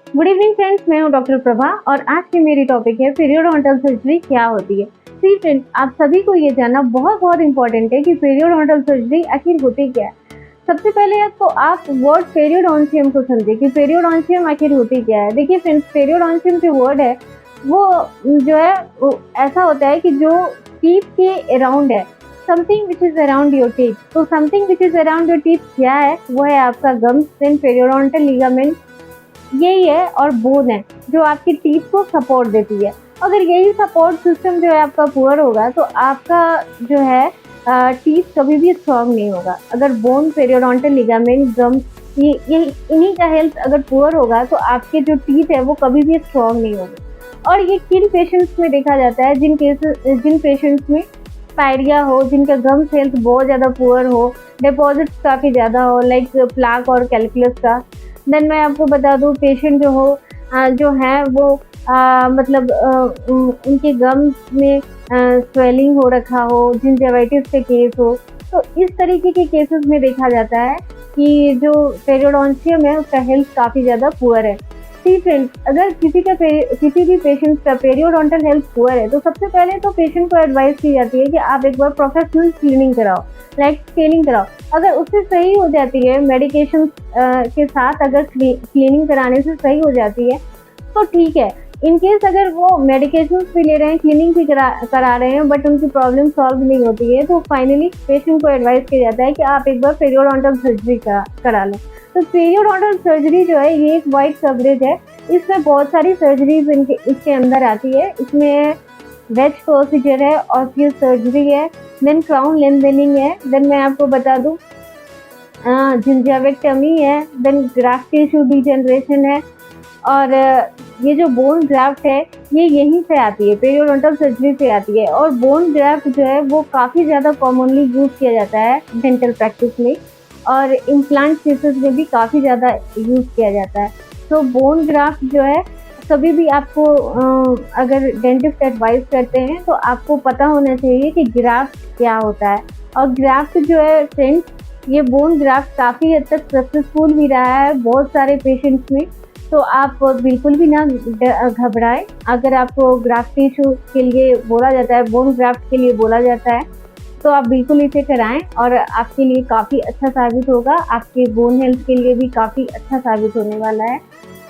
Good evening friends, मैं हूं doctor Prabha और आज की मेरी टॉपिक है पीरियोडोंटल सर्जरी क्या होती है। सी फ्रेंड्स, आप सभी को ये जानना बहुत बहुत इंपॉर्टेंट है कि पीरियोडोंटल सर्जरी आखिर होती क्या है। सबसे पहले तो आप वर्ड पेरियोडोंशियम को समझे कि पेरियोडोंशियम आखिर होती क्या है। देखिए फ्रेंड्स, पेरियोडोंशियम जो वर्ड है वो जो है वो ऐसा होता है कि जो टीथ के अराउंड है, something which is around your teeth. तो something which is around your teeth क्या है? वो है आपका गम्स, देन पेरियोडोंटल लिगामेंट, यही है, और बोन है जो आपकी टीथ को सपोर्ट देती है। अगर यही सपोर्ट सिस्टम जो है आपका पुअर होगा तो आपका जो है टीथ कभी भी स्ट्रांग नहीं होगा। अगर बोन, पेरियोडोंटल लिगामेंट, गम, ये इन्हीं का हेल्थ अगर पुअर होगा तो आपके जो टीथ है वो कभी भी स्ट्रांग नहीं होंगे। और ये किन पेशेंट्स में देखा जाता है? जिन पेशेंट्स में पायरिया हो, जिनका गम्स हेल्थ बहुत ज़्यादा पुअर हो, डिपॉजिट्स काफ़ी ज़्यादा हो, लाइक प्लाक और कैलकुलस का। देन मैं आपको बता दूँ, पेशेंट जो हो जो है वो मतलब उनके गम्स में स्वेलिंग हो रखा हो, जिंजवाइटिस के केस हो, तो इस तरीके के केसेस में देखा जाता है कि जो पेरियोडोंशियम है उसका हेल्थ काफ़ी ज़्यादा पुअर है। सी फ्रेंड्स, अगर किसी भी पेशेंट का पेरियोडोंटल हेल्थ पुअर है तो सबसे पहले तो पेशेंट को एडवाइस की जाती है कि आप एक बार प्रोफेशनल क्लीनिंग कराओ, लाइक स्केलिंग कराओ। अगर उससे सही हो जाती है, मेडिकेशन के साथ अगर क्लीनिंग कराने से सही हो जाती है तो ठीक है। इन केस अगर वो मेडिकेशन भी ले रहे हैं, क्लीनिंग भी करा रहे हैं, बट उनकी प्रॉब्लम सॉल्व नहीं होती है, तो फाइनली पेशेंट को एडवाइस किया जाता है कि आप एक बार पेरियोडोंटल सर्जरी करा लें। तो पेरियोडोंटल सर्जरी जो है ये एक वाइड कवरेज है। इसमें बहुत सारी सर्जरीज इसके अंदर आती है। इसमें वेज प्रोसीजर है, ऑस्टियो सर्जरी है, देन क्राउन लेंथनिंग है, देन मैं आपको बता दूं जिंजावेक्टमी है, देन ग्राफ्ट टिश्यू डिजेनरेशन है, और ये जो बोन ग्राफ्ट है ये यहीं से आती है, पेरियोडोंटल सर्जरी से आती है। और बोन ग्राफ्ट जो है वो काफ़ी ज़्यादा कॉमनली यूज़ किया जाता है डेंटल प्रैक्टिस में, और इम्प्लांट केसेस में भी काफ़ी ज़्यादा यूज़ किया जाता है। तो बोन ग्राफ्ट जो है कभी भी आपको अगर डेंटिस्ट एडवाइस करते हैं तो आपको पता होना चाहिए कि ग्राफ्ट क्या होता है। और ग्राफ्ट जो है फ्रेंड्स, ये बोन ग्राफ्ट काफ़ी हद तक सक्सेसफुल भी रहा है बहुत सारे पेशेंट्स में। तो आप बिल्कुल भी ना घबराएं। अगर आपको ग्राफ्ट टिश्यू के लिए बोला जाता है, बोन ग्राफ्ट के लिए बोला जाता है, तो आप बिल्कुल इसे कराएं और आपके लिए काफ़ी अच्छा साबित होगा, आपके बोन हेल्थ के लिए भी काफ़ी अच्छा साबित होने वाला है।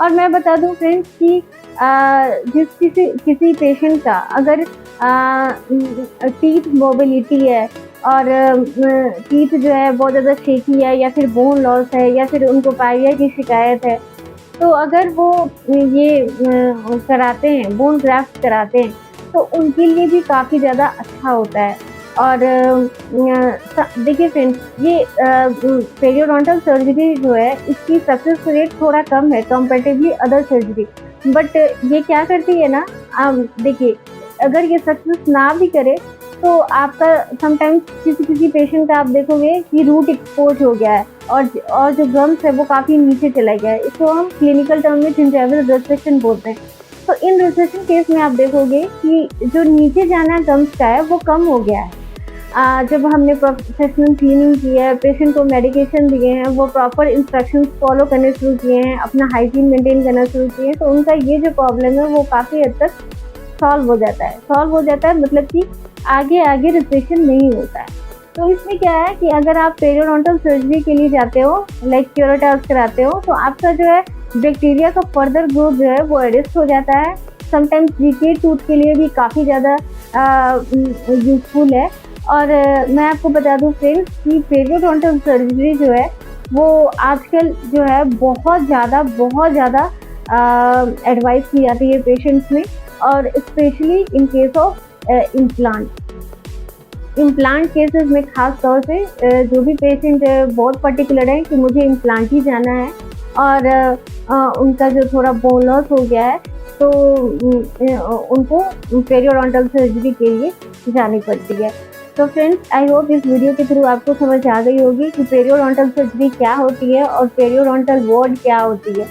और मैं बता दूं फ्रेंड्स कि किसी पेशेंट का अगर टीथ मोबिलिटी है और टीथ जो है बहुत ज़्यादा शेकी है, या फिर बोन लॉस है, या फिर उनको पायरिया की शिकायत है, तो अगर वो ये कराते हैं, बोन ग्राफ्ट कराते हैं, तो उनके लिए भी काफ़ी ज़्यादा अच्छा होता है। और देखिए फ्रेंड्स, ये पेरियोडोंटल सर्जरी जो है इसकी सक्सेस रेट थोड़ा कम है कंपैरेटिवली अदर सर्जरी, बट ये क्या करती है ना, देखिए अगर ये सक्सेस ना भी करे तो आपका समटाइम्स किसी पेशेंट का आप देखोगे कि रूट एक्सपोज हो गया है और जो गम्स है वो काफ़ी नीचे चला गया है। इसको हम क्लिनिकल टर्म में जिंजेवल रिसेक्शन बोलते हैं। तो इन रिसेक्शन केस में आप देखोगे कि जो नीचे जाना गम्स का है वो कम हो गया है। जब हमने प्रोफेशनल क्लीनिंग की है, पेशेंट को मेडिकेशन दिए हैं, वो प्रॉपर इंस्ट्रक्शंस फॉलो करने शुरू किए हैं, अपना हाइजीन मेंटेन करना शुरू किए हैं, तो उनका ये जो प्रॉब्लम है वो काफ़ी हद तक सॉल्व हो जाता है, मतलब कि आगे रिसेक्शन नहीं होता है। तो इसमें क्या है कि अगर आप पेरियोडोंटल सर्जरी के लिए जाते हो, लाइक क्यूरेटास कराते हो, तो आपका जो है बैक्टीरिया का फर्दर ग्रोथ जो है वो अरेस्ट हो जाता है। समटाइम्स डिकेड टूथ के लिए भी काफ़ी ज़्यादा यूजफुल है। और मैं आपको बता दूं फ्रेंड्स कि पेरियोडोंटल सर्जरी जो है वो आजकल जो है बहुत ज़्यादा एडवाइस की जाती है पेशेंट्स में, और specially in case of implant cases में खास तौर से जो भी पेशेंट बहुत पर्टिकुलर है कि मुझे इम्प्लांट ही जाना है, और उनका जो थोड़ा बोन लॉस हो गया है, तो उनको पेरियोडोंटल सर्जरी के लिए जानी पड़ती है। तो फ्रेंड्स, आई होप इस वीडियो के थ्रू आपको समझ आ गई होगी कि पेरियोडोंटल सर्जरी क्या होती है और पेरियोडोंटल वार्ड क्या होती है।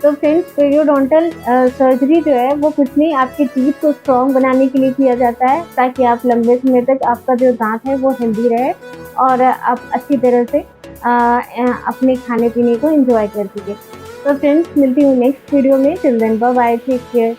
तो फ्रेंड्स, पेरियोडोंटल सर्जरी जो है वो कुछ नहीं, आपके टीथ को स्ट्रॉन्ग बनाने के लिए किया जाता है, ताकि आप लंबे समय तक आपका जो दांत है वो हेल्दी रहे और आप अच्छी तरह से अपने खाने पीने को एंजॉय कर सकें। तो फ्रेंड्स मिलती हूँ नेक्स्ट वीडियो में, till then bye bye, take care.